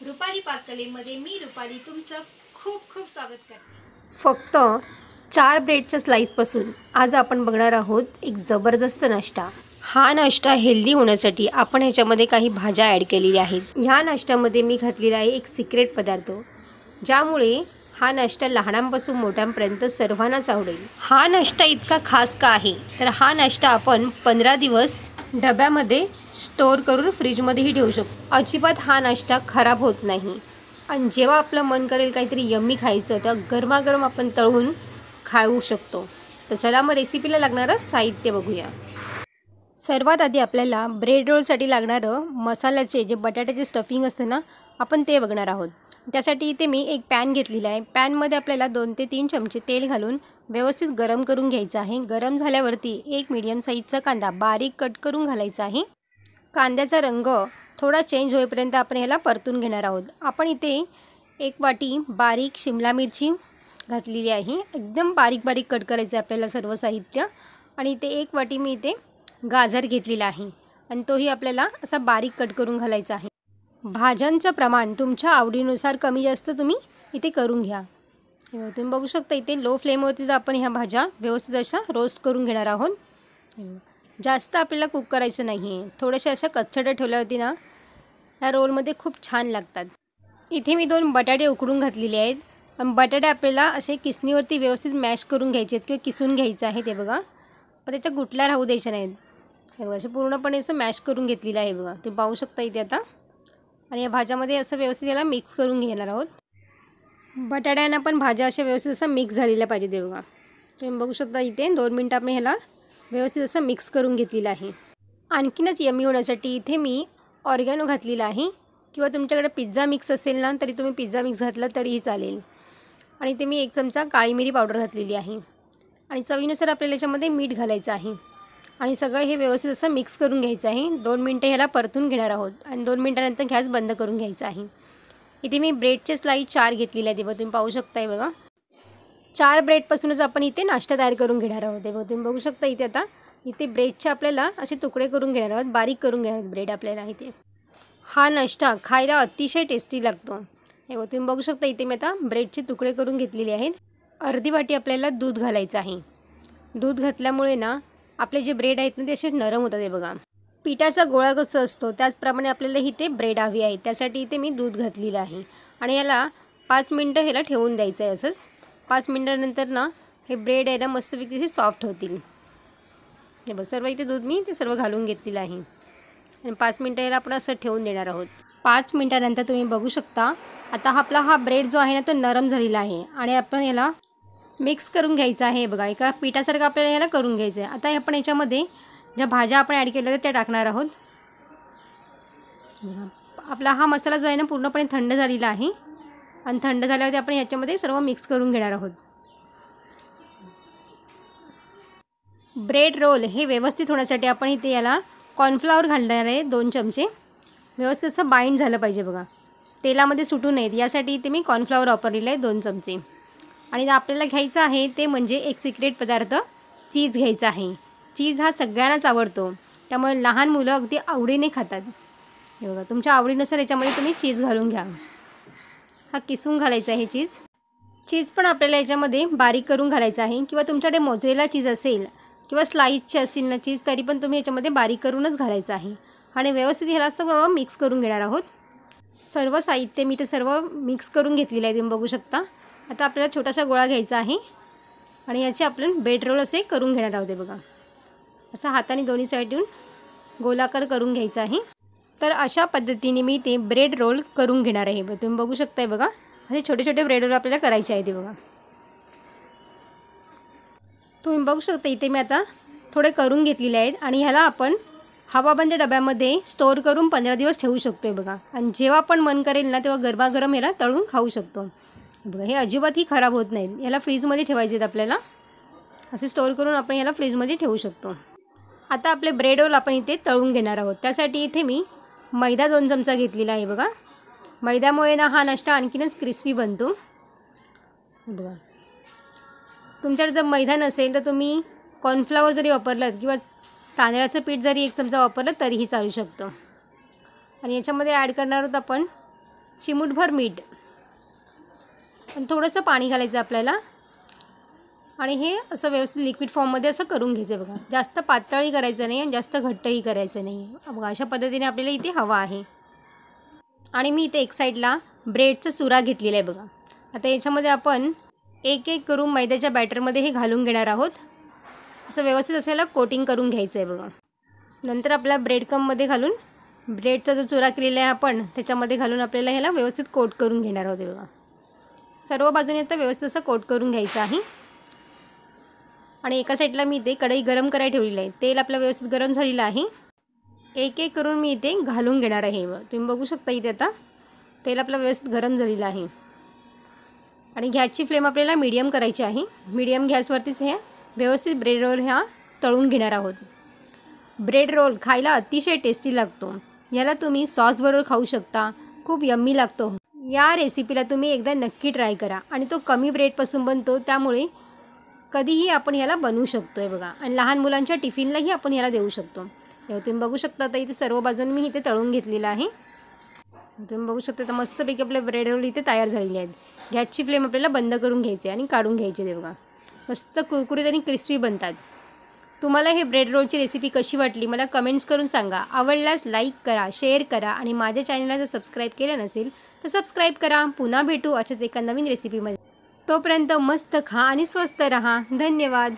रुपाली पाककलेमध्ये मी रुपाली तुमचं खूप खूप स्वागत करते। फक्त 4 ब्रेडच्या स्लाइसपासून आज आपण बघणार आहोत एक जबरदस्त नाश्ता। हा नाश्ता हेल्दी होण्यासाठी आपण ह्याच्यामध्ये काही भाज्या ॲड केलेल्या आहेत। ह्या नाश्त्यामध्ये मी घातलेला आहे एक सिक्रेट पदार्थ, ज्यामुळे हा नाश्ता लहानांपासून मोठ्यांपर्यंत सर्वांनाच आवडेल। हा नाश्ता इतका खास का आहे तर हा नाश्ता आपण 15 दिवस डब्यामध्ये स्टोर करून फ्रीजमध्येही ठेवू शकतो। अजिबात हा नाश्ता खराब होत नाही आणि जेव्हा आपलं मन करेल काहीतरी यम्मी खायचं तर गरमागरम आपण तळून खाऊ शकतो। तर चला मग रेसिपीला लागणारं साहित्य बघूया। सर्वात आधी आपल्याला ब्रेड रोलसाठी लागणारं मसाल्याचे जे बटाट्याचे स्टफिंग असतं ना, आपण ते बघणार आहोत। त्यासाठी इथे मी एक पॅन घेतलेला आहे। पॅनमध्ये आपल्याला 2 ते 3 चमचे तेल घालून व्यवस्थित गरम करून घ्यायचं आहे। गरम झाल्यावरती एक मीडियम साईजचा कांदा बारीक कट करून घालायचा आहे। कांद्याचा रंग थोडा चेंज होईपर्यंत आपण ह्याला परतून घेणार आहोत। आपण इथे 1 वाटी बारीक शिमला मिरची घातलेली आहे। एकदम बारीक बारीक कट करायचं आहे आपल्याला सर्व साहित्य। आणि इथे 1 वाटी मी इथे गाजर घेतलेला आहे आणि तोही आपल्याला असा बारीक कट करून घालायचा आहे। भाज्यांचं प्रमाण तुमच्या आवडीनुसार कमी जास्त तुम्ही इथे करून घ्या। तुम्ही बघू शकता इथे लो फ्लेमवरतीच आपण ह्या भाज्या व्यवस्थित अशा रोस्ट करून घेणार आहोत। जास्त आपल्याला कुक करायचं नाही आहे, थोड्याशा अशा कच्चट ठेवल्यावरती ना या रोलमध्ये खूप छान लागतात। इथे मी 2 बटाटे उकडून घातलेले आहेत आणि बटाटे आपल्याला असे किसणीवरती व्यवस्थित मॅश करून घ्यायचे आहेत किंवा किसून घ्यायचं आहे। ते बघा, पण त्याच्या गुठल्या राहू द्यायच्या नाहीत। हे बघा असं पूर्णपणे असं मॅश करून घेतलेलं आहे बघा, तुम्ही पाहू शकता इथे आता। आणि या भाज्यामध्ये असं व्यवस्थित याला मिक्स करून घेणार आहोत। बटाट्यांना पण भाज्या अशा व्यवस्थित असं मिक्स झालेल्या पाहिजे ते बघा। तुम्ही बघू शकता इथे 2 मिनटं आपण ह्याला व्यवस्थित असं मिक्स करून घेतलेलं आहे। आणखीनच यम्मी होण्यासाठी इथे मी ऑर्गॅनो घातलेला आहे, किंवा तुमच्याकडे पिझ्झा मिक्स असेल ना तरी तुम्ही पिझ्झा मिक्स घातला तरीही चालेल। आणि इथे मी 1 चमचा काळी मिरी पावडर घातलेली आहे आणि चवीनुसार आपल्याला याच्यामध्ये मीठ घालायचं आहे। आणि सगळं हे व्यवस्थित असं मिक्स करून घ्यायचं आहे। 2 मिनटं ह्याला परतून घेणार आहोत आणि 2 मिनटानंतर गॅस बंद करून घ्यायचा आहे। इथे मी ब्रेडचे स्लाइस 4 घेतलेले आहेत, तुम्ही पाहू शकताय बघा। 4 ब्रेडपासूनच आपण इथे नाश्ता तयार करून घेणार आहोत। तुम्ही बघू शकता इथे आता इथे ब्रेडचे आपल्याला असे तुकडे करून घेणार आहोत, बारीक करून घेणार आहोत ब्रेड आपल्याला इथे। हा नाश्ता खायला अतिशय टेस्टी लागतो। तुम्ही बघू शकता इथे मी आता ब्रेडचे तुकडे करून घेतलेले आहेत। अर्धी वाटी आपल्याला दूध घालायचं आहे। दूध घातल्यामुळे ना आपले जे ब्रेड आहेत ना ते असे नरम होतात। हे बघा, पिठाचा गोळा कसा असतो त्याचप्रमाणे आपल्याला इथे ब्रेड हवी आहे, त्यासाठी इथे मी दूध घातलेलं आहे। आणि याला 5 मिनटं ह्याला ठेवून द्यायचं आहे असंच। 5 मिनटानंतर ना हे ब्रेड आहे ना मस्तपैकी असे सॉफ्ट होतील। हे बघ, सर्व इथे दूध मी ते सर्व घालून घेतलेलं आहे आणि 5 मिनटं याला आपण असं ठेवून देणार आहोत। 5 मिनटानंतर तुम्ही बघू शकता आता हा ब्रेड जो आहे ना तो नरम झालेला आहे आणि आपण याला मिक्स करून घ्यायचं आहे। बघा, एका पिठासारखं आपल्याला याला करून घ्यायचं आहे। आता आपण याच्यामध्ये ज्या भाज्या आपण ॲड केल्या त्या टाकणार आहोत। आपला हा मसाला जो आहे ना पूर्णपणे थंड झालेला आहे आणि थंड झाल्यावरती आपण याच्यामध्ये सर्व मिक्स करून घेणार आहोत। ब्रेड रोल हे व्यवस्थित होण्यासाठी आपण इथे याला कॉर्नफ्लॉवर घालणार आहे 2 चमचे। व्यवस्थित असं बाइंड झालं पाहिजे बघा, तेलामध्ये सुटू नयेत यासाठी इथे मी कॉर्नफ्लॉवर वापरलेलं आहे 2 चमचे। आणि आपल्याला घ्यायचं आहे ते म्हणजे एक सिक्रेट पदार्थ चीज घ्यायचा आहे। चीज हा सगळ्यांनाच आवडतो, त्यामुळे लहान मुलं अगदी आवडीने खातात। हे बघा, तुमच्या आवडीनुसार याच्यामध्ये तुम्ही चीज घालून घ्या। हा किसून घालायचा आहे चीज पण आपल्याला याच्यामध्ये बारीक करून घालायचं आहे, किंवा तुमच्याकडे मोझरेला चीज असेल किंवा स्लाइसचे असतील ना चीज तरी पण तुम्ही याच्यामध्ये बारीक करूनच घालायचं आहे। आणि व्यवस्थित ह्याला सगळं मिक्स करून घेणार आहोत। सर्व साहित्य मी ते सर्व मिक्स करून घेतलेलं आहे, तुम्ही बघू शकता। आता आपल्याला छोटासा गोळा घ्यायचा आहे आणि याचे आपण ब्रेड रोल असे करून घेणार आहोत। बघा, असं हाताने दोन्ही साईडून गोलाकार करून घ्यायचा आहे। तर अशा पद्धतीने मी ते ब्रेड रोल करून घेणार आहे। तुम्ही बघू शकताय बघा, असे छोटे छोटे ब्रेड रोल आपल्याला करायचे आहे ते बघा। तुम्ही बघू शकता इथे मी आता थोडे करून घेतलेले आहेत आणि ह्याला आपण हवाबंद डब्यामध्ये स्टोर करून 15 दिवस ठेवू शकतो बघा। आणि जेव्हा आपण मन करेल ना तेव्हा गरमागरम ह्याला तळून खाऊ शकतो बघा। हे अजिबातही खराब होत नाहीत। याला फ्रीजमध्ये ठेवायचे आहेत आपल्याला, असे स्टोर करून आपण याला फ्रीजमध्ये ठेवू शकतो। आता आपले ब्रेड रोल आपण इथे तळून घेणार आहोत। त्यासाठी इथे मी मैदा 2 चमचा घेतलेला आहे बघा। मैद्यामुळे ना हा नाश्ता आणखीनच क्रिस्पी बनतो बघा। तुमच्याकडे जर मैदा नसेल तर तुम्ही कॉर्नफ्लॉवर जरी वापरलं किंवा तांदळाचं पीठ जरी 1 चमचा वापरलं तरीही चालू शकतं। आणि याच्यामध्ये ॲड करणार आहोत आपण चिमूटभर मीठ आणि थोडंसं पाणी घालायचं आपल्याला आणि हे असं व्यवस्थित लिक्विड फॉर्ममध्ये असं करून घ्यायचं बघा. जास्त पातळही करायचं नाही आणि जास्त घट्टही करायचं नाही. बघा अशा पद्धतीने आपल्याला इथे हवा आहे. आणि मी इथे एक साईडला ब्रेडचा चुरा घेतलेला आहे बघा. आता याच्यामध्ये आपण एक एक करून मैद्याच्या बॅटरमध्ये हे घालून घेणार आहोत. असं व्यवस्थित असायला कोटिंग करून घ्यायचं आहे बघा. नंतर आपल्या ब्रेड क्रममध्ये घालून ब्रेडचा जो चुरा केलेला आहे आपण त्याच्यामध्ये घालून आपल्याला ह्याला व्यवस्थित कोट करून घेणार आहोत बघा. सर्व बाजूने आता व्यवस्थित असं कोट करून घ्यायचं आहे. आणि एका साईडला मी इथे कढई गरम करायला ठेवलेलं आहे. तेल आपलं व्यवस्थित गरम झालेलं आहे. एक एक करून मी इथे घालून घेणार आहे. तुम्ही बघू शकता इथे आता तेल आपलं व्यवस्थित गरम झालेलं आहे. आणि गॅसची फ्लेम आपल्याला मीडियम करायची आहे. मीडियम गॅसवरतीच हे व्यवस्थित ब्रेड रोल ह्या तळून घेणार आहोत. ब्रेड रोल खायला अतिशय टेस्टी लागतो. याला तुम्ही सॉसबरोबर खाऊ शकता. खूप यम्मी लागतो. या रेसिपीला तुम्ही एकदा नक्की ट्राय करा. आणि तो कमी ब्रेडपासून बनतो त्यामुळे कधीही आपण याला बनवू शकतो आहे बघा. आणि लहान मुलांच्या टिफिनलाही आपण याला देऊ शकतो. तुम्ही बघू शकता आता इथे सर्व बाजून मी इथे तळून घेतलेलं आहे. तुम्ही बघू शकता तर मस्तपैकी आपले ब्रेड रोल इथे तयार झालेले आहेत. गॅसची फ्लेम आपल्याला बंद करून घ्यायची आणि काढून घ्यायची ते बघा. मस्त कुरकुरीत आणि क्रिस्पी बनतात. तुम्हाला हे ब्रेड रोलची रेसिपी कशी वाटली मला कमेंट्स करून सांगा. आवडल्यास लाईक करा, शेअर करा आणि माझ्या चॅनलला जर सबस्क्राईब केलं नसेल तर सबस्क्राईब करा. पुन्हा भेटू अशाच एका नवीन रेसिपीमध्ये. तोपर्यंत मस्त खा आणि स्वस्त रहा. धन्यवाद.